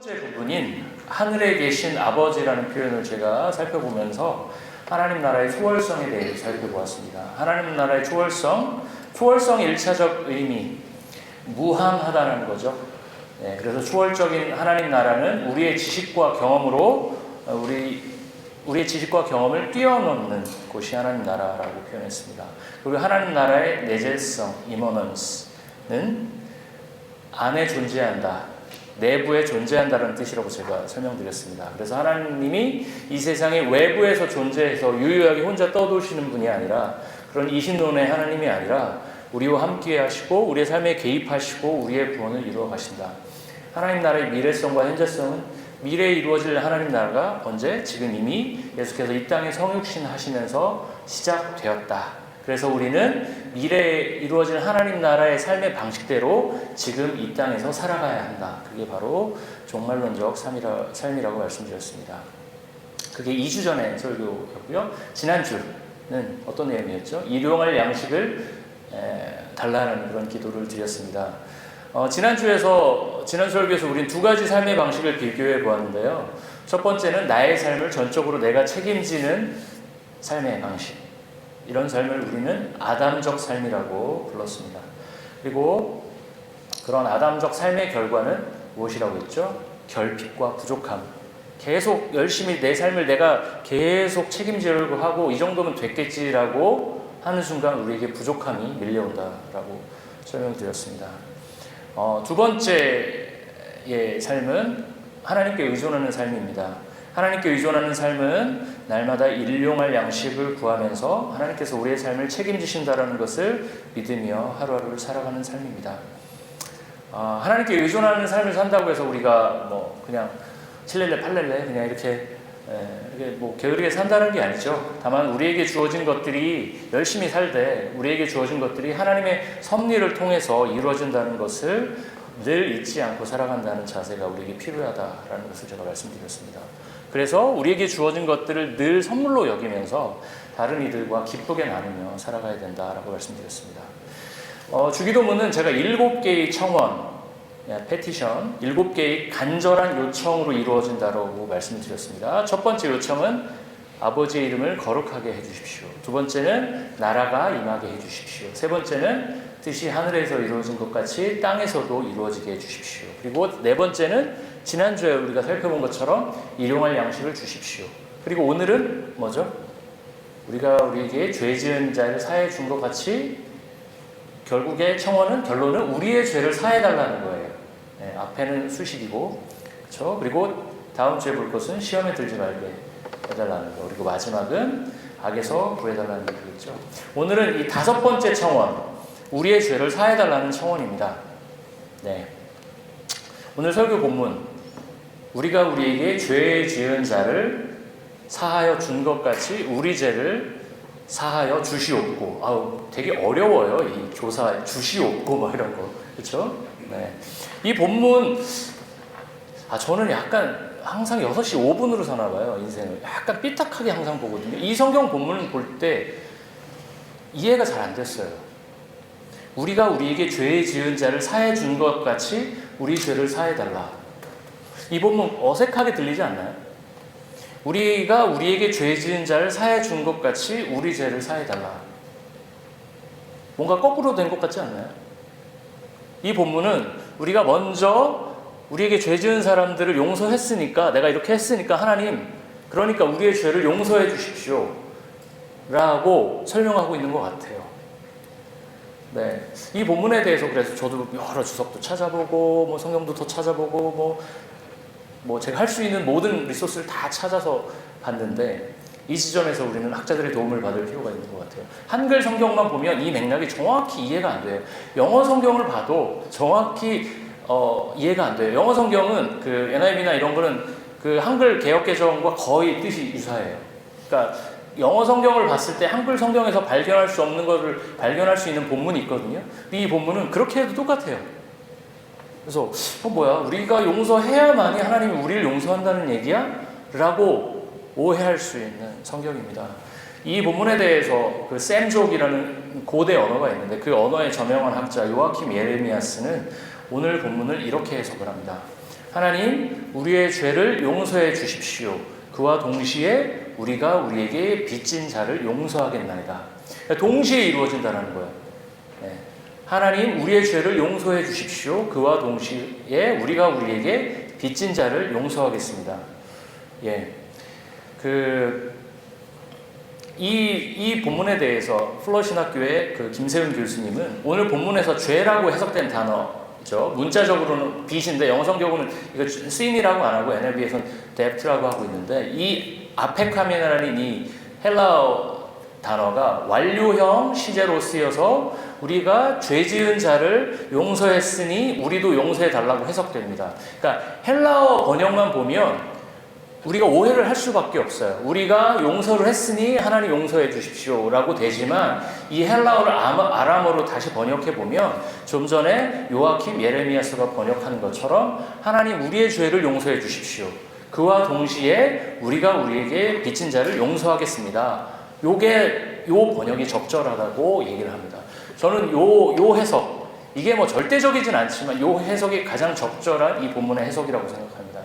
번째 부분인 하늘에 계신 아버지라는 표현을 제가 살펴보면서 하나님 나라의 초월성에 대해 살펴보았습니다. 하나님 나라의 초월성의 1차적 의미, 무함하다는 거죠. 그래서 초월적인 하나님 나라는 우리의 지식과 경험으로 우리의 지식과 경험을 뛰어넘는 곳이 하나님 나라라고 표현했습니다. 그리고 하나님 나라의 내재성, 이머넌스는 안에 존재한다, 내부에 존재한다는 뜻이라고 제가 설명드렸습니다. 그래서 하나님이 이 세상의 외부에서 존재해서 유일하게 혼자 떠도시는 분이 아니라, 그런 이신론의 하나님이 아니라 우리와 함께 하시고 우리의 삶에 개입하시고 우리의 구원을 이루어 가신다. 하나님 나라의 미래성과 현재성은 미래에 이루어질 하나님 나라가 언제? 지금 이미 예수께서 이 땅에 성육신 하시면서 시작되었다. 그래서 우리는 미래에 이루어질 하나님 나라의 삶의 방식대로 지금 이 땅에서 살아가야 한다. 그게 바로 종말론적 삶이라고 말씀드렸습니다. 그게 2주 전에 설교였고요. 지난주는 어떤 내용이었죠? 일용할 양식을 달라는 그런 기도를 드렸습니다. 지난 설교에서 우린 두 가지 삶의 방식을 비교해 보았는데요. 첫 번째는 나의 삶을 전적으로 내가 책임지는 삶의 방식. 이런 삶을 우리는 아담적 삶이라고 불렀습니다. 그리고 그런 아담적 삶의 결과는 무엇이라고 했죠? 결핍과 부족함. 계속 열심히 내 삶을 내가 계속 책임지려고 하고 이 정도면 됐겠지라고 하는 순간 우리에게 부족함이 밀려온다라고 설명드렸습니다. 두 번째의 삶은 하나님께 의존하는 삶입니다. 하나님께 의존하는 삶은 날마다 일용할 양식을 구하면서 하나님께서 우리의 삶을 책임지신다는 것을 믿으며 하루하루를 살아가는 삶입니다. 하나님께 의존하는 삶을 산다고 해서 우리가 그냥 칠렐레 팔렐레 그냥 이렇게 게으르게 산다는 게 아니죠. 다만 우리에게 주어진 것들이 열심히 살되 우리에게 주어진 것들이 하나님의 섭리를 통해서 이루어진다는 것을 늘 잊지 않고 살아간다는 자세가 우리에게 필요하다라는 것을 제가 말씀드렸습니다. 그래서 우리에게 주어진 것들을 늘 선물로 여기면서 다른 이들과 기쁘게 나누며 살아가야 된다라고 말씀드렸습니다. 주기도문은 제가 7개의 청원, 페티션, 7개의 간절한 요청으로 이루어진다라고 말씀을 드렸습니다. 첫 번째 요청은 아버지의 이름을 거룩하게 해주십시오. 두 번째는 나라가 임하게 해주십시오. 세 번째는 뜻이 하늘에서 이루어진 것 같이 땅에서도 이루어지게 해주십시오. 그리고 네 번째는 지난주에 우리가 살펴본 것처럼 일용할 양식을 주십시오. 그리고 오늘은 뭐죠? 우리가 우리에게 죄 지은 자를 사해 준 것 같이 결론은 우리의 죄를 사해달라는 거예요. 앞에는 수식이고, 그렇죠? 그리고 다음 주에 볼 것은 시험에 들지 말게 해달라는 거. 그리고 마지막은 악에서 구해달라는 얘기겠죠. 오늘은 이 5번째 청원, 우리의 죄를 사해달라는 청원입니다. 오늘 설교 본문, 우리가 우리에게 죄 지은 자를 사하여 준 것 같이 우리 죄를 사하여 주시옵고. 되게 어려워요. 이 조사, 주시옵고 이런 거. 그렇죠? 이 본문, 저는 약간 항상 6시 5분으로 사나 봐요. 인생을. 약간 삐딱하게 항상 보거든요. 이 성경 본문을 볼 때 이해가 잘 안 됐어요. 우리가 우리에게 죄 지은 자를 사해 준 것 같이 우리 죄를 사해달라. 이 본문 어색하게 들리지 않나요? 우리가 우리에게 죄 지은 자를 사해 준 것 같이 우리 죄를 사해달라. 뭔가 거꾸로 된 것 같지 않나요? 이 본문은 우리가 먼저 우리에게 죄 지은 사람들을 용서했으니까, 내가 이렇게 했으니까 하나님, 그러니까 우리의 죄를 용서해 주십시오 라고 설명하고 있는 것 같아요. 이 본문에 대해서 그래서 저도 여러 주석도 찾아보고 성경도 더 찾아보고 제가 할 수 있는 모든 리소스를 다 찾아서 봤는데 이 지점에서 우리는 학자들의 도움을 받을 필요가 있는 것 같아요. 한글 성경만 보면 이 맥락이 정확히 이해가 안 돼요. 영어 성경을 봐도 정확히 이해가 안 돼요. 영어 성경은 그 NIV나 이런 거는 그 한글 개역 개정과 거의 뜻이 유사해요. 그러니까 영어 성경을 봤을 때 한글 성경에서 발견할 수 없는 것을 발견할 수 있는 본문이 있거든요. 이 본문은 그렇게 해도 똑같아요. 그래서 우리가 용서해야만이 하나님이 우리를 용서한다는 얘기야? 라고 오해할 수 있는 성경입니다. 이 본문에 대해서 그 샘족이라는 고대 언어가 있는데 그 언어의 저명한 학자 요아킴 예레미야스는 오늘 본문을 이렇게 해석을 합니다. 하나님, 우리의 죄를 용서해 주십시오. 그와 동시에 우리가 우리에게 빚진 자를 용서하겠나이다. 동시에 이루어진다는 거예요. 네. 하나님, 우리의 죄를 용서해 주십시오. 그와 동시에 우리가 우리에게 빚진 자를 용서하겠습니다. 예. 이 본문에 대해서 플러신학교의 김세훈 교수님은 오늘 본문에서 죄라고 해석된 단어죠. 문자적으로는 빚인데 영어 성경으로는 이거 sin이라고 안 하고 NLB에서는 debt라고 하고 있는데 이 아페카메나라는 이 헬라어 단어가 완료형 시제로 쓰여서 우리가 죄 지은 자를 용서했으니 우리도 용서해 달라고 해석됩니다. 그러니까 헬라어 번역만 보면 우리가 오해를 할 수밖에 없어요. 우리가 용서를 했으니 하나님 용서해 주십시오 라고 되지만 이 헬라어를 아람어로 다시 번역해 보면 좀 전에 요아킴 예레미야스가 번역한 것처럼 하나님 우리의 죄를 용서해 주십시오. 그와 동시에 우리가 우리에게 빚진 자를 용서하겠습니다. 요 번역이 적절하다고 얘기를 합니다. 저는 요 해석, 이게 뭐 절대적이진 않지만 요 해석이 가장 적절한 이 본문의 해석이라고 생각합니다.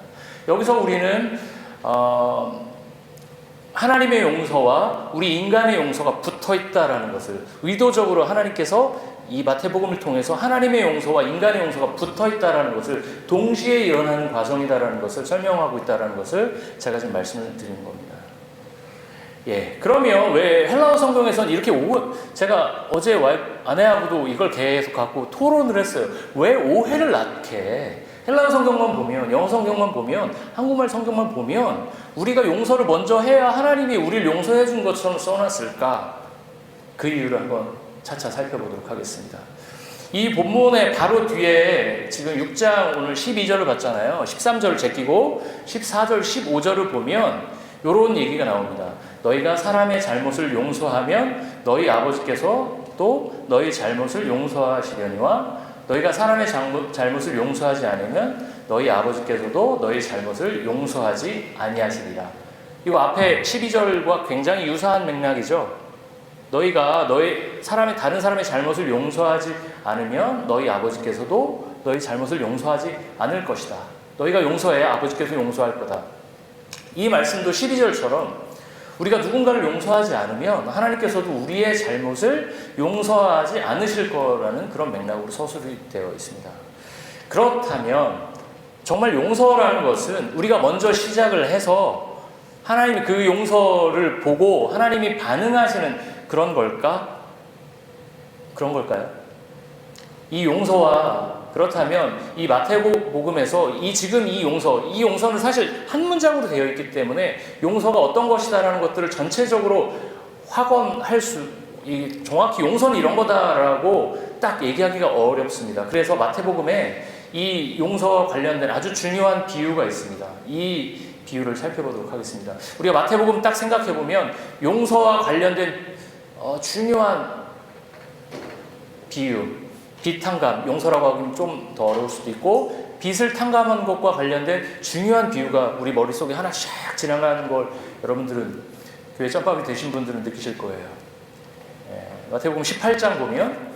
여기서 우리는 하나님의 용서와 우리 인간의 용서가 붙어 있다라는 것을 의도적으로 하나님께서 이 마태복음을 통해서 하나님의 용서와 인간의 용서가 붙어 있다라는 것을 동시에 일어나는 과정이다라는 것을 설명하고 있다라는 것을 제가 지금 말씀을 드리는 겁니다. 예, 그러면 왜 헬라어 성경에서는 이렇게 제가 어제 아내하고도 이걸 계속 갖고 토론을 했어요. 왜 오해를 낳게 해? 헬라어 성경만 보면, 영어 성경만 보면, 한국말 성경만 보면 우리가 용서를 먼저 해야 하나님이 우리를 용서해 준 것처럼 써놨을까? 그 이유를 한번 차차 살펴보도록 하겠습니다. 이 본문의 바로 뒤에 지금 6장 오늘 12절을 봤잖아요. 13절을 제끼고 14절, 15절을 보면 이런 얘기가 나옵니다. 너희가 사람의 잘못을 용서하면 너희 아버지께서 또 너희 잘못을 용서하시려니와 너희가 사람의 잘못을 용서하지 않으면 너희 아버지께서도 너희 잘못을 용서하지 아니하시리라. 이거 앞에 12절과 굉장히 유사한 맥락이죠. 너희가 다른 사람의 잘못을 용서하지 않으면 너희 아버지께서도 너희 잘못을 용서하지 않을 것이다. 너희가 용서해야 아버지께서 용서할 거다. 이 말씀도 12절처럼 우리가 누군가를 용서하지 않으면 하나님께서도 우리의 잘못을 용서하지 않으실 거라는 그런 맥락으로 서술이 되어 있습니다. 그렇다면 정말 용서라는 것은 우리가 먼저 시작을 해서 하나님이 그 용서를 보고 하나님이 반응하시는 그런 걸까? 그런 걸까요? 이 용서와 그렇다면 이 마태복음에서 지금 이 용서는 사실 한 문장으로 되어 있기 때문에 용서가 어떤 것이다라는 것들을 전체적으로 확언할 정확히 용서는 이런 거다라고 딱 얘기하기가 어렵습니다. 그래서 마태복음에 이 용서와 관련된 아주 중요한 비유가 있습니다. 이 비유를 살펴보도록 하겠습니다. 우리가 마태복음 딱 생각해보면 용서와 관련된 중요한 비유, 빚 탕감, 용서라고 하기는 좀 더 어려울 수도 있고 빚을 탕감한 것과 관련된 중요한 비유가 우리 머릿속에 하나 샥 지나가는 걸 여러분들은 교회 짬밥이 되신 분들은 느끼실 거예요. 마태복음 18장 보면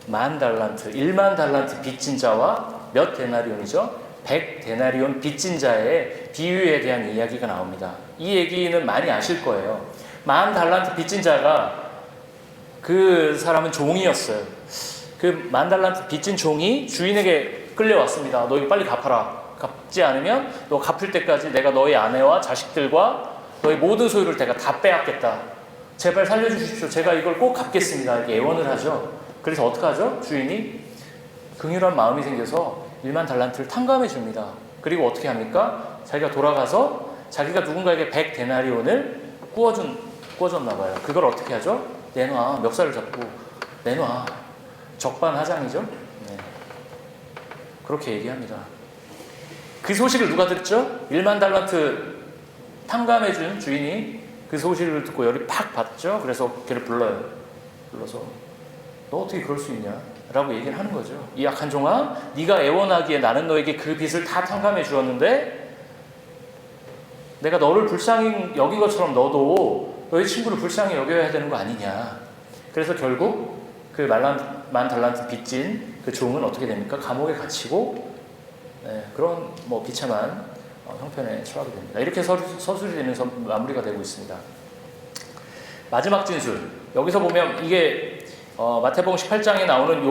10,000달란트, 10,000달란트 빚진 자와 몇 데나리온이죠? 100데나리온 빚진 자의 비유에 대한 이야기가 나옵니다. 이 얘기는 많이 아실 거예요. 10,000달란트 빚진 자가 그 사람은 종이었어요. 그 10,000달란트 빚진 종이 주인에게 끌려왔습니다. 너 이거 빨리 갚아라. 갚지 않으면 너 갚을 때까지 내가 너희 아내와 자식들과 너희 모든 소유를 내가 다 빼앗겠다. 제발 살려주십시오. 제가 이걸 꼭 갚겠습니다. 이렇게 애원을 하죠. 그래서 어떻게 하죠? 주인이 긍휼한 마음이 생겨서 10,000달란트를 탕감해 줍니다. 그리고 어떻게 합니까? 자기가 돌아가서 자기가 누군가에게 100데나리온을 구워줬나 봐요. 그걸 어떻게 하죠? 내놔. 멱살을 잡고 내놔. 적반하장이죠. 네. 그렇게 얘기합니다. 그 소식을 누가 듣죠? 10,000달란트 탕감해준 주인이 그 소식을 듣고 열이 팍 받죠. 그래서 걔를 불러서 너 어떻게 그럴 수 있냐? 라고 얘기를 하는 거죠. 이 약한 종아, 네가 애원하기에 나는 너에게 그 빚을 다 탕감해 주었는데 내가 너를 불쌍히 여긴 것처럼 너도 너희 친구를 불쌍히 여겨야 되는 거 아니냐. 그래서 결국 그 만 달란트 빚진 그 종은 어떻게 됩니까? 감옥에 갇히고 그런 뭐 비참한 형편에 처하게 됩니다. 이렇게 서술이 되면서 마무리가 되고 있습니다. 마지막 진술. 여기서 보면 이게 마태복음 18장에 나오는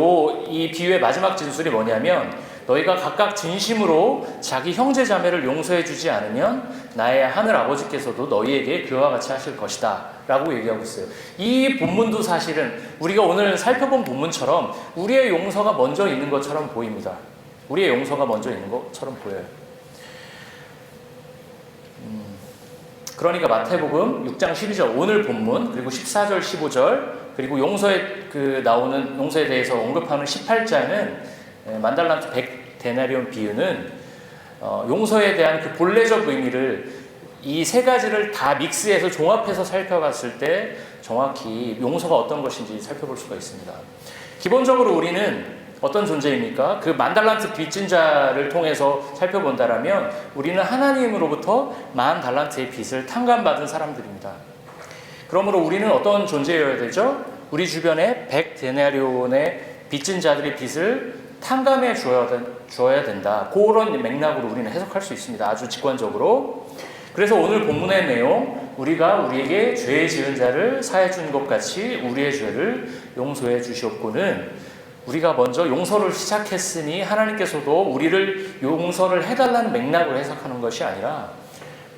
이 비유의 마지막 진술이 뭐냐면 너희가 각각 진심으로 자기 형제 자매를 용서해 주지 않으면 나의 하늘 아버지께서도 너희에게 그와 같이 하실 것이다 라고 얘기하고 있어요. 이 본문도 사실은 우리가 오늘 살펴본 본문처럼 우리의 용서가 먼저 있는 것처럼 보입니다. 우리의 용서가 먼저 있는 것처럼 보여요. 그러니까 마태복음 6장 12절 오늘 본문 그리고 14절 15절 그리고 용서에 나오는 용서에 대해서 언급하는 18장은 만달란트 100데나리온 비유는 용서에 대한 그 본래적 의미를 이 세 가지를 다 믹스해서 종합해서 살펴봤을 때 정확히 용서가 어떤 것인지 살펴볼 수가 있습니다. 기본적으로 우리는 어떤 존재입니까? 그 만달란트 빚진 자를 통해서 살펴본다라면 우리는 하나님으로부터 만 달란트의 빚을 탕감받은 사람들입니다. 그러므로 우리는 어떤 존재여야 되죠? 우리 주변에 100데나리온의 빚진 자들의 빚을 탕감해 주어야 된다. 그런 맥락으로 우리는 해석할 수 있습니다. 아주 직관적으로. 그래서 오늘 본문의 내용, 우리가 우리에게 죄 지은 자를 사해 준 것 같이 우리의 죄를 용서해 주시옵고는 우리가 먼저 용서를 시작했으니 하나님께서도 우리를 용서를 해달라는 맥락으로 해석하는 것이 아니라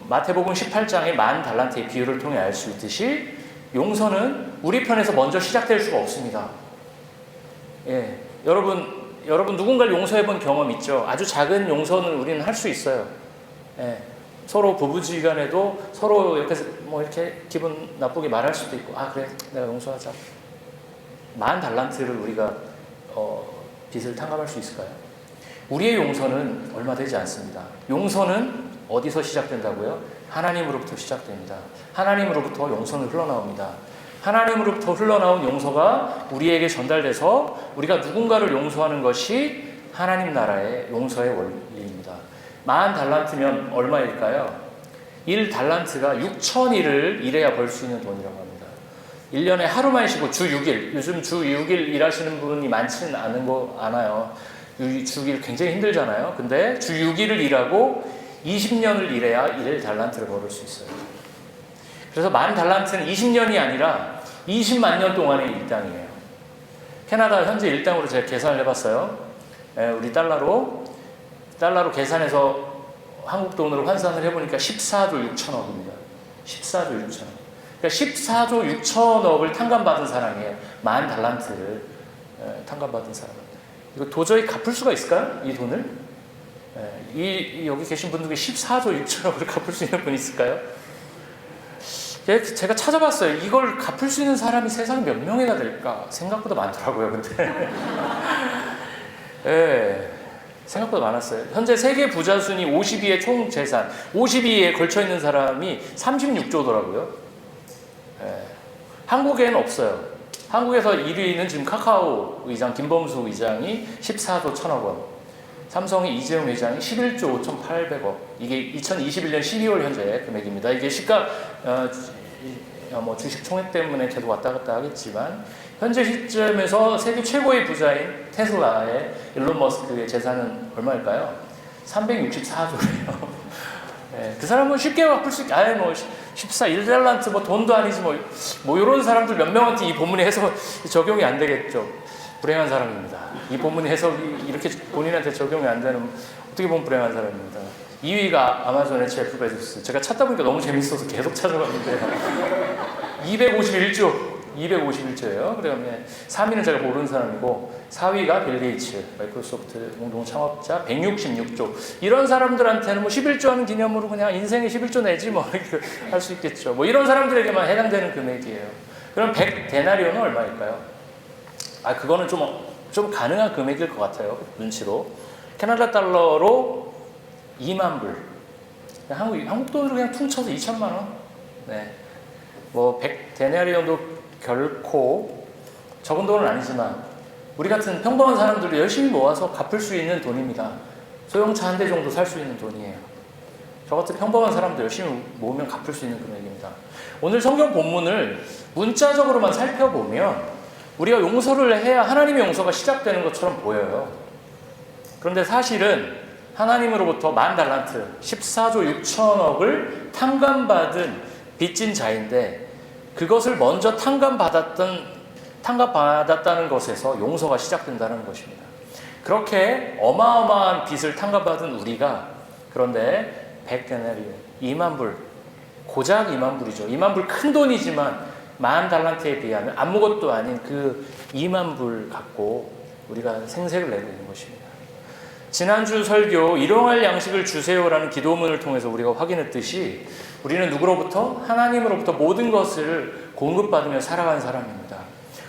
마태복음 18장의 만 달란트의 비유를 통해 알 수 있듯이 용서는 우리 편에서 먼저 시작될 수가 없습니다. 여러분 누군가를 용서해 본 경험 있죠? 아주 작은 용서는 우리는 할 수 있어요. 서로 부부지간에도 서로 옆에서 뭐 이렇게 기분 나쁘게 말할 수도 있고, 그래 내가 용서하자. 만 달란트를 우리가 빚을 탕감할 수 있을까요? 우리의 용서는 얼마 되지 않습니다. 용서는 어디서 시작된다고요? 하나님으로부터 시작됩니다. 하나님으로부터 용서는 흘러나옵니다. 하나님으로부터 흘러나온 용서가 우리에게 전달돼서 우리가 누군가를 용서하는 것이 하나님 나라의 용서의 원리입니다. 만 달란트면 얼마일까요? 1달란트가 6,000일을 일해야 벌 수 있는 돈이라고 합니다. 1년에 하루만 쉬고 주 6일, 요즘 주 6일 일하시는 분이 많지는 않아요. 주 6일 굉장히 힘들잖아요. 근데 주 6일을 일하고 20년을 일해야 1달란트를 벌을 수 있어요. 그래서 만 달란트는 20년이 아니라 20만 년 동안의 일당이에요. 캐나다 현재 일당으로 제가 계산을 해봤어요. 우리 달러로 계산해서 한국 돈으로 환산을 해보니까 14조 6천억입니다. 14조 6천억. 그러니까 14조 6천억을 탕감받은 사람이에요. 만 달란트를 탕감받은 사람. 이거 도저히 갚을 수가 있을까요? 이 돈을? 여기 계신 분들 중에 14조 6천억을 갚을 수 있는 분 있을까요? 제가 찾아봤어요. 이걸 갚을 수 있는 사람이 세상에 몇 명이나 될까? 생각보다 많더라고요, 근데. 생각보다 많았어요. 현재 세계 부자 순위 50위의 총 재산, 50위에 걸쳐 있는 사람이 36조더라고요. 한국에는 없어요. 한국에서 1위는 지금 카카오 의장 김범수 의장이 14조 1천억 원, 삼성의 이재용 회장이 11조 5,800억. 이게 2021년 12월 현재 금액입니다. 이게 시가 주식 총액 때문에 계속 왔다 갔다 하겠지만 현재 시점에서 세계 최고의 부자인 테슬라의 일론 머스크의 재산은 얼마일까요? 364조예요. 그 사람은 쉽게 갚을 수 있게, 1달란트 돈도 아니지 이런 사람들 몇 명한테 이 본문의 해석 적용이 안 되겠죠. 불행한 사람입니다. 이 본문의 해석이 이렇게 본인한테 적용이 안 되는, 어떻게 보면 불행한 사람입니다. 2위가 아마존의 제프 베조스. 제가 찾다 보니까 너무 재밌어서 계속 찾아봤는데 251조예요. 그다음에 3위는 제가 모르는 사람이고 4위가 빌 게이츠, 마이크로소프트 공동 창업자 166조. 이런 사람들한테는 11조 하는 기념으로 그냥 인생에 11조 내지 이렇게 할 수 있겠죠. 이런 사람들에게만 해당되는 금액이에요. 그럼 100데나리온은 얼마일까요? 그거는 좀 가능한 금액일 것 같아요. 눈치로. 캐나다 달러로 2만 불. 한국 돈으로 그냥 퉁쳐서 2천만 원. 100데나리온도 결코 적은 돈은 아니지만 우리 같은 평범한 사람들이 열심히 모아서 갚을 수 있는 돈입니다. 소형차 한 대 정도 살 수 있는 돈이에요. 저 같은 평범한 사람들 열심히 모으면 갚을 수 있는 금액입니다. 오늘 성경 본문을 문자적으로만 살펴보면 우리가 용서를 해야 하나님의 용서가 시작되는 것처럼 보여요. 그런데 사실은 하나님으로부터 10,000달란트, 14조 6천억을 탕감받은 빚진 자인데 그것을 먼저 탕감받았다는 것에서 용서가 시작된다는 것입니다. 그렇게 어마어마한 빚을 탕감받은 우리가 그런데 100데나리온, 2만 불, 고작 2만 불이죠. 2만 불 큰 돈이지만 10,000달란트에 비하면 아무것도 아닌 그 2만 불 갖고 우리가 생색을 내고 있는 것입니다. 지난주 설교 일용할 양식을 주세요라는 기도문을 통해서 우리가 확인했듯이 우리는 누구로부터? 하나님으로부터 모든 것을 공급받으며 살아가는 사람입니다.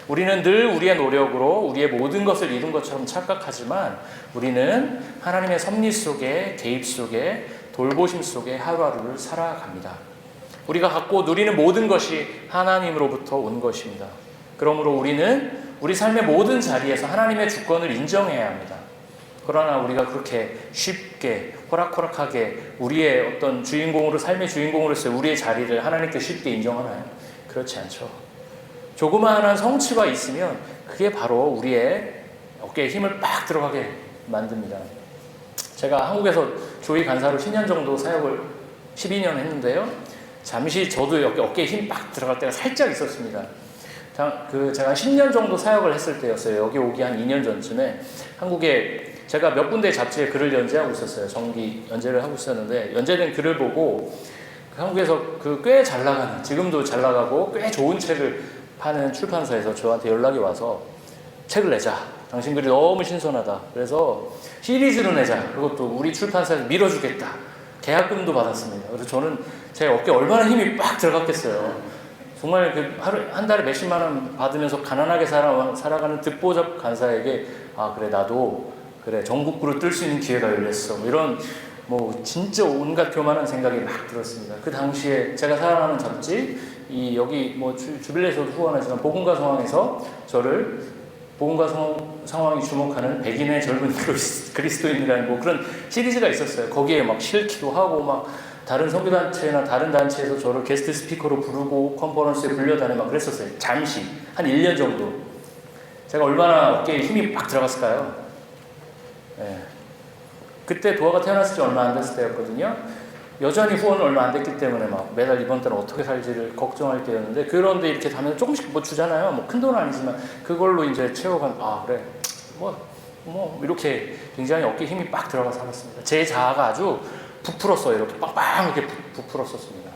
우리는 늘 우리의 노력으로 우리의 모든 것을 이룬 것처럼 착각하지만 우리는 하나님의 섭리 속에, 개입 속에, 돌보심 속에 하루하루를 살아갑니다. 우리가 갖고 누리는 모든 것이 하나님으로부터 온 것입니다. 그러므로 우리는 우리 삶의 모든 자리에서 하나님의 주권을 인정해야 합니다. 그러나 우리가 그렇게 쉽게 호락호락하게 우리의 어떤 주인공으로, 삶의 주인공으로서 우리의 자리를 하나님께 쉽게 인정하나요? 그렇지 않죠. 조그마한 성취가 있으면 그게 바로 우리의 어깨에 힘을 빡 들어가게 만듭니다. 제가 한국에서 조위 간사로 10년 정도 사역을 12년 했는데요. 잠시 저도 어깨에 힘 빡 들어갈 때가 살짝 있었습니다. 제가 10년 정도 사역을 했을 때였어요. 여기 오기 한 2년 전쯤에 한국에 제가 몇 군데 잡지에 글을 연재하고 있었어요. 정기 연재를 하고 있었는데 연재된 글을 보고 한국에서 꽤 잘 나가는, 지금도 잘 나가고 꽤 좋은 책을 파는 출판사에서 저한테 연락이 와서 책을 내자. 당신 글이 너무 신선하다. 그래서 시리즈로 내자. 그것도 우리 출판사에서 밀어주겠다. 계약금도 받았습니다. 그래서 저는 제 어깨에 얼마나 힘이 빡 들어갔겠어요. 정말 한 달에 몇십만 원 받으면서 가난하게 살아가는 듣보잡 간사에게 그래 나도 그래 전국구를 뜰 수 있는 기회가 열렸어. 이런 진짜 온갖 교만한 생각이 막 들었습니다. 그 당시에 제가 사랑하는 잡지 여기 주빌레에서도 후원하지만 복음과 상황에서 저를 복음과 상황이 주목하는 백인의 젊은 그리스도인이라는 그런 시리즈가 있었어요. 거기에 막 실기도 하고 막 다른 선교단체나 다른 단체에서 저를 게스트 스피커로 부르고 컨퍼런스에 불려다니고 막 그랬었어요. 잠시 한 1년 정도. 제가 얼마나 어깨에 힘이 막 들어갔을까요? 네. 그때 도화가 태어났을 지 얼마 안 됐을 때였거든요. 여전히 후원은 얼마 안 됐기 때문에 막 매달 이번 달은 어떻게 살지를 걱정할 때였는데, 그런데 이렇게 가면 조금씩 주잖아요. 큰 돈은 아니지만 그걸로 이제 채워간, 그래 이렇게 굉장히 어깨에 힘이 빡 들어가 살았습니다. 제 자아가 아주 부풀었어요. 이렇게 빵빵 이렇게 부풀었었습니다.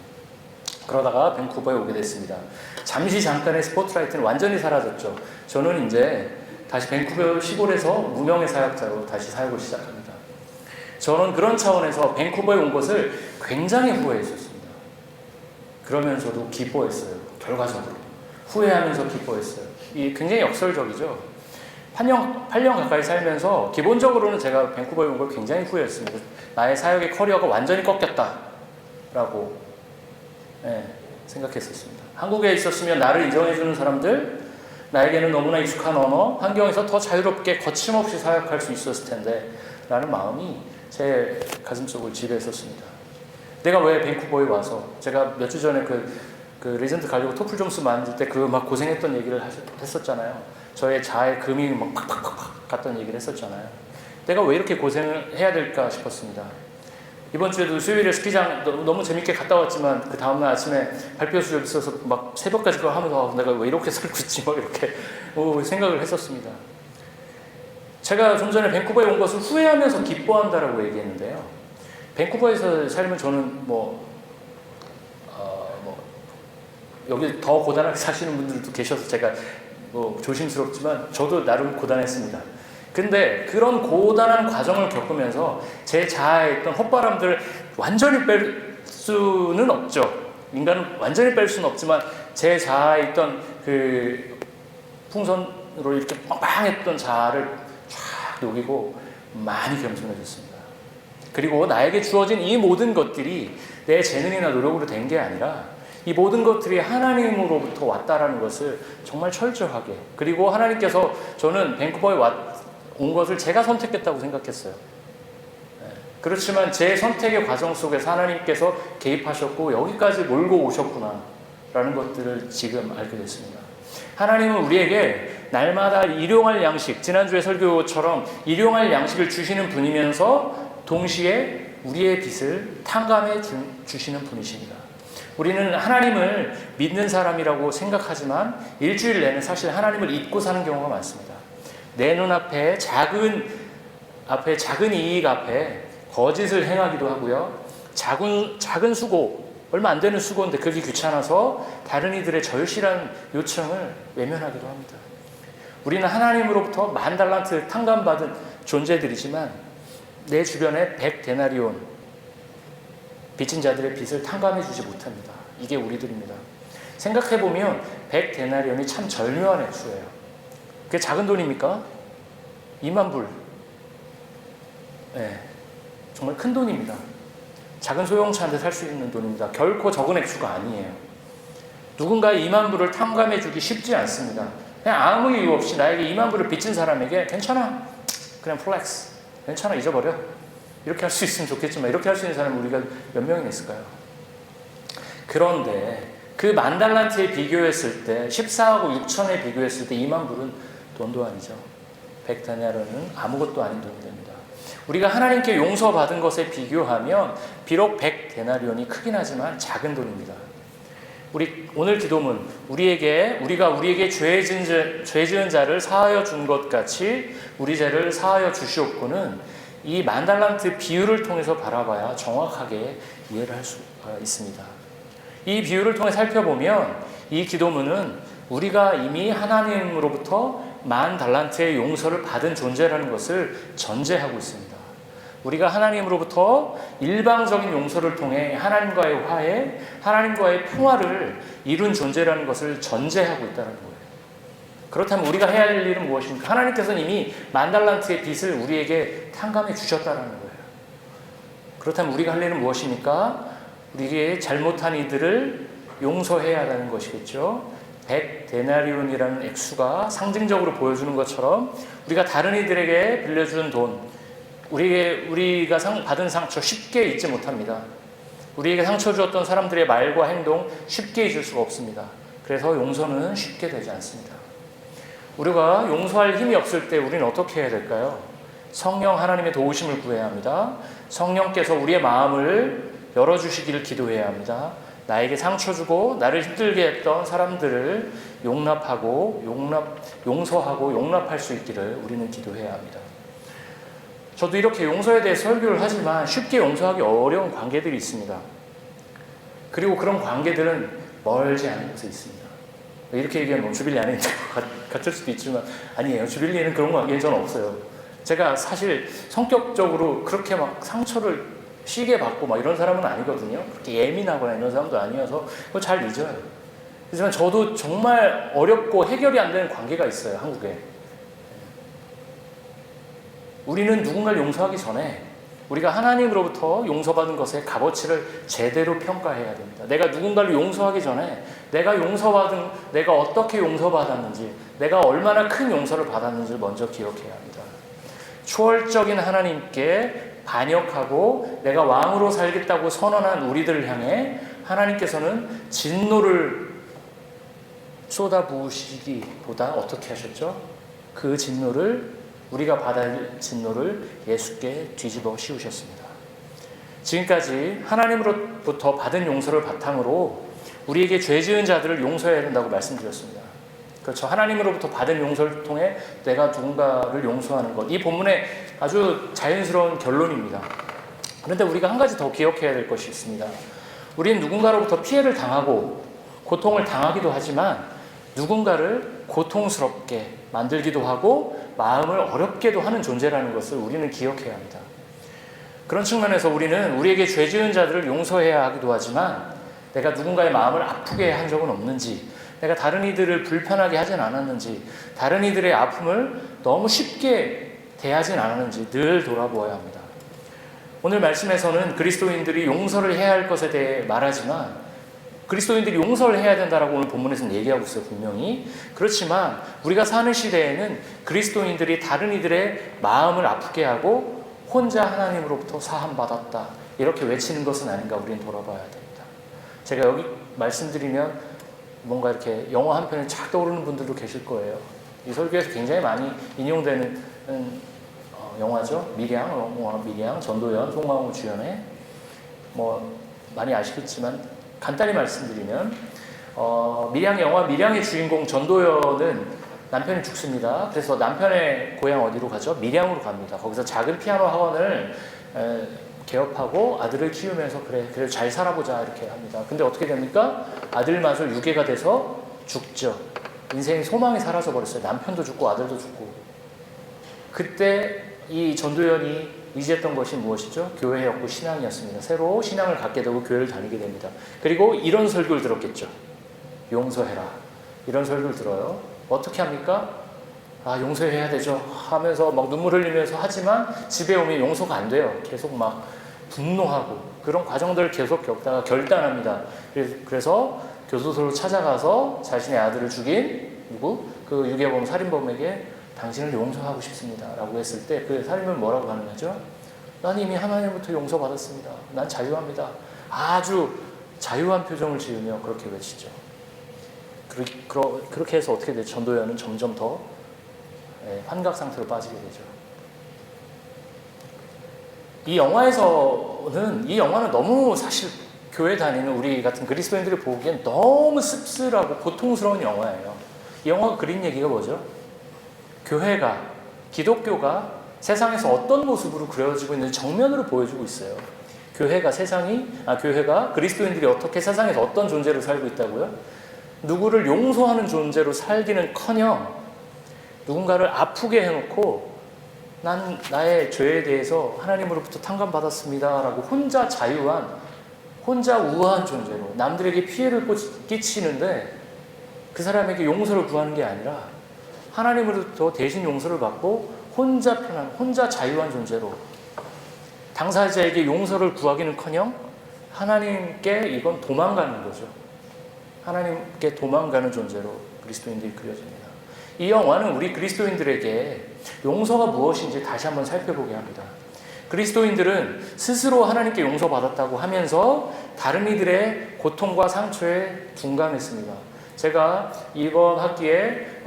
그러다가 밴쿠버에 오게 됐습니다. 잠깐의 스포트라이트는 완전히 사라졌죠. 저는 이제 다시 밴쿠버 시골에서 무명의 사역자로 다시 살고 시작합니다. 저는 그런 차원에서 밴쿠버에 온 것을 굉장히 후회했었습니다. 그러면서도 기뻐했어요. 결과적으로. 후회하면서 기뻐했어요. 이 굉장히 역설적이죠. 8년 가까이 살면서 기본적으로는 제가 밴쿠버에 온 걸 굉장히 후회했습니다. 나의 사역의 커리어가 완전히 꺾였다라고 생각했었습니다. 한국에 있었으면 나를 인정해주는 사람들, 나에게는 너무나 익숙한 언어, 환경에서 더 자유롭게 거침없이 사역할 수 있었을 텐데 라는 마음이 제 가슴속을 지배했었습니다. 내가 왜 밴쿠버에 와서, 제가 몇 주 전에 그 리전트 가려고 토플 점수 만들 때 막 고생했던 얘기를 했었잖아요. 저의 자아의 금이 막 팍팍팍 갔던 얘기를 했었잖아요. 내가 왜 이렇게 고생을 해야 될까 싶었습니다. 이번 주에도 수요일에 스키장 너무 재밌게 갔다 왔지만 그 다음날 아침에 발표 수업 있어서 막 새벽까지 그거 하면서 내가 왜 이렇게 살고 있지 막 이렇게 생각을 했었습니다. 제가 좀 전에 밴쿠버에 온 것을 후회하면서 기뻐한다라고 얘기했는데요. 밴쿠버에서 살면 저는 여기 더 고단하게 사시는 분들도 계셔서 제가 조심스럽지만 저도 나름 고단했습니다. 근데 그런 고단한 과정을 겪으면서 제 자아에 있던 헛바람들을 완전히 뺄 수는 없죠. 인간은 완전히 뺄 수는 없지만 제 자아에 있던 그 풍선으로 이렇게 빵빵했던 자아를 쫙 녹이고 많이 겸손해졌습니다. 그리고 나에게 주어진 이 모든 것들이 내 재능이나 노력으로 된 게 아니라 이 모든 것들이 하나님으로부터 왔다라는 것을 정말 철저하게, 그리고 하나님께서, 저는 밴쿠버에 온 것을 제가 선택했다고 생각했어요. 그렇지만 제 선택의 과정 속에서 하나님께서 개입하셨고 여기까지 몰고 오셨구나 라는 것들을 지금 알게 됐습니다. 하나님은 우리에게 날마다 일용할 양식, 지난주에 설교처럼 일용할 양식을 주시는 분이면서 동시에 우리의 빚을 탕감해 주시는 분이십니다. 우리는 하나님을 믿는 사람이라고 생각하지만 일주일 내내 사실 하나님을 잊고 사는 경우가 많습니다. 내 눈앞에 작은 이익 앞에 거짓을 행하기도 하고요. 작은 수고, 얼마 안 되는 수고인데 그게 귀찮아서 다른 이들의 절실한 요청을 외면하기도 합니다. 우리는 하나님으로부터 10,000달란트 탕감받은 존재들이지만 내 주변에 100데나리온 빚진 자들의 빚을 탕감해 주지 못합니다. 이게 우리들입니다. 생각해보면 100데나리온이 참 절묘한 액수예요. 그게 작은 돈입니까? 2만 불. 네, 정말 큰 돈입니다. 작은 소형차한테 살 수 있는 돈입니다. 결코 적은 액수가 아니에요. 누군가의 2만 불을 탕감해 주기 쉽지 않습니다. 그냥 아무 이유 없이 나에게 2만 불을 빚진 사람에게 괜찮아, 그냥 플렉스, 괜찮아, 잊어버려, 이렇게 할 수 있으면 좋겠지만 이렇게 할 수 있는 사람은 우리가 몇 명이나 있을까요? 그런데 그 10,000달란트에 비교했을 때 14하고 6천에 비교했을 때 2만 불은 돈도 아니죠. 100데나리온은 아무것도 아닌 돈이 됩니다. 우리가 하나님께 용서받은 것에 비교하면 비록 100데나리온이 크긴 하지만 작은 돈입니다. 오늘 기도문, 우리가 우리에게 죄 지은 자를 사하여 준 것 같이 우리 죄를 사하여 주시옵고는 이 10,000달란트 비유를 통해서 바라봐야 정확하게 이해를 할 수가 있습니다. 이 비유를 통해 살펴보면 이 기도문은 우리가 이미 하나님으로부터 10,000달란트의 용서를 받은 존재라는 것을 전제하고 있습니다. 우리가 하나님으로부터 일방적인 용서를 통해 하나님과의 화해, 하나님과의 평화를 이룬 존재라는 것을 전제하고 있다는 거예요. 그렇다면 우리가 해야 할 일은 무엇입니까? 하나님께서는 이미 10,000달란트의 빚을 우리에게 탕감해 주셨다는 거예요. 그렇다면 우리가 할 일은 무엇입니까? 우리에게 잘못한 이들을 용서해야 한다는 것이겠죠. 100데나리온이라는 액수가 상징적으로 보여주는 것처럼 우리가 다른 이들에게 빌려준 돈, 우리가 받은 상처 쉽게 잊지 못합니다. 우리에게 상처 주었던 사람들의 말과 행동 쉽게 잊을 수가 없습니다. 그래서 용서는 쉽게 되지 않습니다. 우리가 용서할 힘이 없을 때 우리는 어떻게 해야 될까요? 성령 하나님의 도우심을 구해야 합니다. 성령께서 우리의 마음을 열어주시기를 기도해야 합니다. 나에게 상처 주고 나를 힘들게 했던 사람들을 용서하고 용납할 수 있기를 우리는 기도해야 합니다. 저도 이렇게 용서에 대해 설교를 하지만 쉽게 용서하기 어려운 관계들이 있습니다. 그리고 그런 관계들은 멀지 않은 곳에 있습니다. 이렇게 얘기하면 주빌리 안에 있는 것 같을 수도 있지만 아니에요. 주빌리에는 그런 관계는 저는 없어요. 제가 사실 성격적으로 그렇게 막 상처를 시게 받고 막 이런 사람은 아니거든요. 그렇게 예민하거나 이런 사람도 아니어서 그거 잘 잊어요. 하지만 저도 정말 어렵고 해결이 안 되는 관계가 있어요. 한국에. 우리는 누군가를 용서하기 전에 우리가 하나님으로부터 용서받은 것의 값어치를 제대로 평가해야 됩니다. 내가 누군가를 용서하기 전에 내가 어떻게 용서받았는지, 내가 얼마나 큰 용서를 받았는지를 먼저 기억해야 합니다. 초월적인 하나님께 반역하고 내가 왕으로 살겠다고 선언한 우리들을 향해 하나님께서는 진노를 쏟아부으시기보다 어떻게 하셨죠? 그 진노를, 우리가 받아야 할 진노를 예수께 뒤집어 씌우셨습니다. 지금까지 하나님으로부터 받은 용서를 바탕으로 우리에게 죄 지은 자들을 용서해야 된다고 말씀드렸습니다. 그렇죠. 하나님으로부터 받은 용서를 통해 내가 누군가를 용서하는 것. 이 본문의 아주 자연스러운 결론입니다. 그런데 우리가 한 가지 더 기억해야 될 것이 있습니다. 우리는 누군가로부터 피해를 당하고 고통을 당하기도 하지만 누군가를 고통스럽게 만들기도 하고 마음을 어렵게도 하는 존재라는 것을 우리는 기억해야 합니다. 그런 측면에서 우리는 우리에게 죄 지은 자들을 용서해야 하기도 하지만 내가 누군가의 마음을 아프게 한 적은 없는지, 내가 다른 이들을 불편하게 하진 않았는지, 다른 이들의 아픔을 너무 쉽게 대하진 않았는지 늘 돌아보아야 합니다. 오늘 말씀에서는 그리스도인들이 용서를 해야 할 것에 대해 말하지만 그리스도인들이 용서를 해야 된다라고 오늘 본문에서는 얘기하고 있어요, 분명히. 그렇지만 우리가 사는 시대에는 그리스도인들이 다른 이들의 마음을 아프게 하고 혼자 하나님으로부터 사함받았다 이렇게 외치는 것은 아닌가 우리는 돌아봐야 됩니다. 제가 여기 말씀드리면 뭔가 이렇게 영화 한 편이 착 떠오르는 분들도 계실 거예요. 이 설교에서 굉장히 많이 인용되는 영화죠. 미량, 전도연, 송강호 주연의 뭐 많이 아시겠지만 간단히 말씀드리면 밀양 영화 밀양의 주인공 전도연은 남편이 죽습니다. 그래서 남편의 고향 어디로 가죠? 밀양으로 갑니다. 거기서 작은 피아노 학원을 개업하고 아들을 키우면서 그래 잘 살아보자 이렇게 합니다. 근데 어떻게 됩니까? 아들마저 유괴가 돼서 죽죠. 인생의 소망이 사라져 버렸어요. 남편도 죽고 아들도 죽고. 그때 이 전도연이 의지했던 것이 무엇이죠? 교회였고 신앙이었습니다. 새로 신앙을 갖게 되고 교회를 다니게 됩니다. 그리고 이런 설교를 들었겠죠. 용서해라. 이런 설교를 들어요. 어떻게 합니까? 용서해야 되죠 하면서 막 눈물 흘리면서 하지만 집에 오면 용서가 안 돼요. 계속 막 분노하고 그런 과정들을 계속 겪다가 결단합니다. 그래서 교도소를 찾아가서 자신의 아들을 죽인 그 유괴범 살인범에게 당신을 용서하고 싶습니다 라고 했을 때 그 살인범은 뭐라고 반응하죠? 난 이미 하나님부터 용서받았습니다. 난 자유합니다. 아주 자유한 표정을 지으며 그렇게 외치죠. 그렇게 해서 어떻게 되죠? 전도연은 점점 더 환각 상태로 빠지게 되죠. 이 영화는 너무 사실 교회 다니는 우리 같은 그리스도인들이 보기엔 너무 씁쓸하고 고통스러운 영화예요. 이 영화가 그린 얘기가 뭐죠? 기독교가 세상에서 어떤 모습으로 그려지고 있는지 정면으로 보여주고 있어요. 교회가 그리스도인들이 어떻게 세상에서 어떤 존재로 살고 있다고요? 누구를 용서하는 존재로 살기는커녕 누군가를 아프게 해놓고 난 나의 죄에 대해서 하나님으로부터 탕감받았습니다 라고 혼자 우아한 존재로 남들에게 피해를 끼치는데 그 사람에게 용서를 구하는 게 아니라 하나님으로부터 대신 용서를 받고 혼자 자유한 존재로 당사자에게 용서를 구하기는커녕 하나님께 이건 도망가는 거죠. 하나님께 도망가는 존재로 그리스도인들이 그려집니다. 이 영화는 우리 그리스도인들에게 용서가 무엇인지 다시 한번 살펴보게 합니다. 그리스도인들은 스스로 하나님께 용서받았다고 하면서 다른 이들의 고통과 상처에 둔감했습니다. 제가 이번 학기에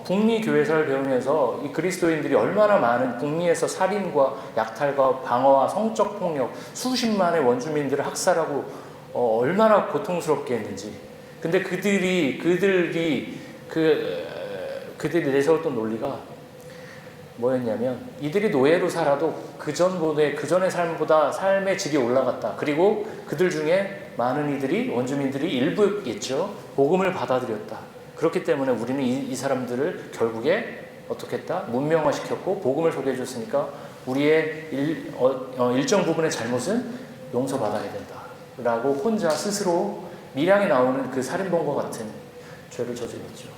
북미 교회사를 배우면서 이 그리스도인들이 얼마나 많은 북미에서 살인과 약탈과 방어와 성적 폭력 수십만의 원주민들을 학살하고 얼마나 고통스럽게 했는지. 근데 그들이 내세웠던 논리가 뭐였냐면 이들이 노예로 살아도 그 전의 삶보다 삶의 질이 올라갔다. 그리고 그들 중에 많은 원주민들이 일부였죠. 복음을 받아들였다. 그렇기 때문에 우리는 이 사람들을 결국에 어떻게 했다? 문명화시켰고 복음을 소개해 줬으니까 우리의 일정 부분의 잘못은 용서받아야 된다 라고 혼자 스스로 밀양에 나오는 그 살인범과 같은 죄를 저질렀죠.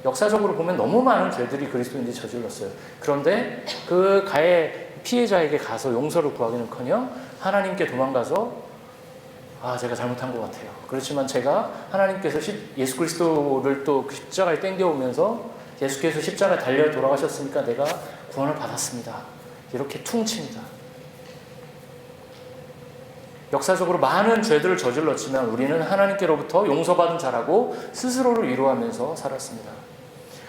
역사적으로 보면 너무 많은 죄들이 그리스도인들이 저질렀어요. 그런데 그 가해 피해자에게 가서 용서를 구하기는커녕 하나님께 도망가서 제가 잘못한 것 같아요. 그렇지만 제가 하나님께서 예수 그리스도를 또 십자가에 땡겨오면서 예수께서 십자가에 달려 돌아가셨으니까 내가 구원을 받았습니다. 이렇게 퉁칩니다. 역사적으로 많은 죄들을 저질렀지만 우리는 하나님께로부터 용서받은 자라고 스스로를 위로하면서 살았습니다.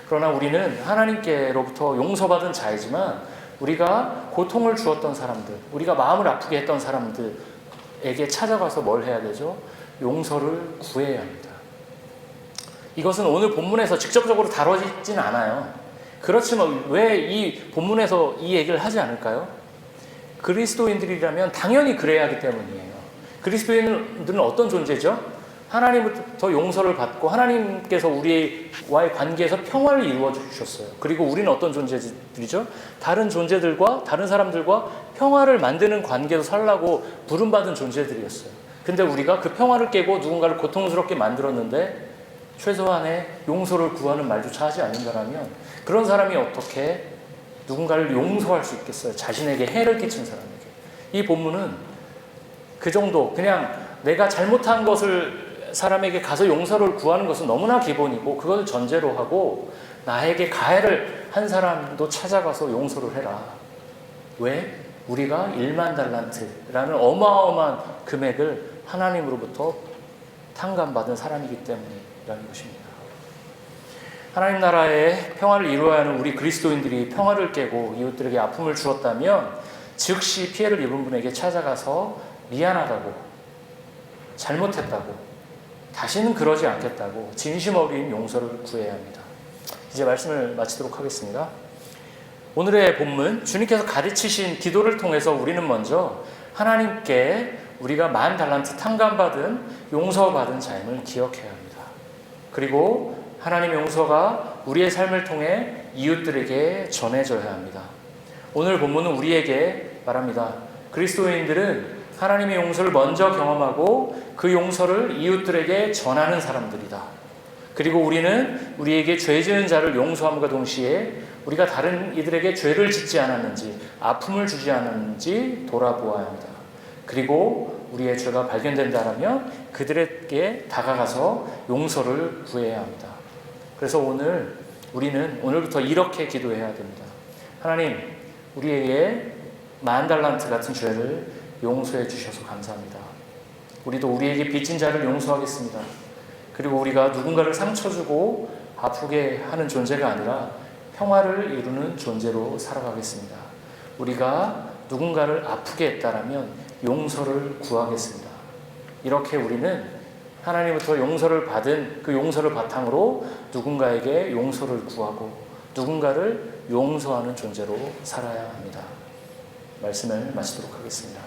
그러나 우리는 하나님께로부터 용서받은 자이지만 우리가 고통을 주었던 사람들, 우리가 마음을 아프게 했던 사람들에게 찾아가서 뭘 해야 되죠? 용서를 구해야 합니다. 이것은 오늘 본문에서 직접적으로 다뤄지진 않아요. 그렇지만 왜 이 본문에서 이 얘기를 하지 않을까요? 그리스도인들이라면 당연히 그래야 하기 때문이에요. 그리스도인들은 어떤 존재죠? 하나님부터 용서를 받고 하나님께서 우리와의 관계에서 평화를 이루어 주셨어요. 그리고 우리는 어떤 존재들이죠? 다른 존재들과 다른 사람들과 평화를 만드는 관계로 살라고 부름받은 존재들이었어요. 근데 우리가 그 평화를 깨고 누군가를 고통스럽게 만들었는데 최소한의 용서를 구하는 말조차 하지 않는다면 그런 사람이 어떻게 누군가를 용서할 수 있겠어요? 자신에게 해를 끼친 사람에게. 이 본문은 그 정도, 그냥 내가 잘못한 것을 사람에게 가서 용서를 구하는 것은 너무나 기본이고 그걸 전제로 하고 나에게 가해를 한 사람도 찾아가서 용서를 해라. 왜? 우리가 1만 달란트라는 어마어마한 금액을 하나님으로부터 탕감받은 사람이기 때문이라는 것입니다. 하나님 나라의 평화를 이루어야 하는 우리 그리스도인들이 평화를 깨고 이웃들에게 아픔을 주었다면 즉시 피해를 입은 분에게 찾아가서 미안하다고, 잘못했다고, 다시는 그러지 않겠다고 진심 어린 용서를 구해야 합니다. 이제 말씀을 마치도록 하겠습니다. 오늘의 본문, 주님께서 가르치신 기도를 통해서 우리는 먼저 하나님께 우리가 10,000달란트 탕감받은, 용서받은 자임을 기억해야 합니다. 그리고 하나님의 용서가 우리의 삶을 통해 이웃들에게 전해져야 합니다. 오늘 본문은 우리에게 말합니다. 그리스도인들은 하나님의 용서를 먼저 경험하고 그 용서를 이웃들에게 전하는 사람들이다. 그리고 우리는 우리에게 죄 지은 자를 용서함과 동시에 우리가 다른 이들에게 죄를 짓지 않았는지, 아픔을 주지 않았는지 돌아보아야 합니다. 그리고 우리의 죄가 발견된다면 그들에게 다가가서 용서를 구해야 합니다. 그래서 우리는 오늘부터 이렇게 기도해야 됩니다. 하나님, 우리에게 10,000달란트 같은 죄를 용서해 주셔서 감사합니다. 우리도 우리에게 빚진 자를 용서하겠습니다. 그리고 우리가 누군가를 상처 주고 아프게 하는 존재가 아니라 평화를 이루는 존재로 살아가겠습니다. 우리가 누군가를 아프게 했다라면 용서를 구하겠습니다. 이렇게 우리는 하나님부터 용서를 받은 그 용서를 바탕으로 누군가에게 용서를 구하고 누군가를 용서하는 존재로 살아야 합니다. 말씀을 마치도록 하겠습니다.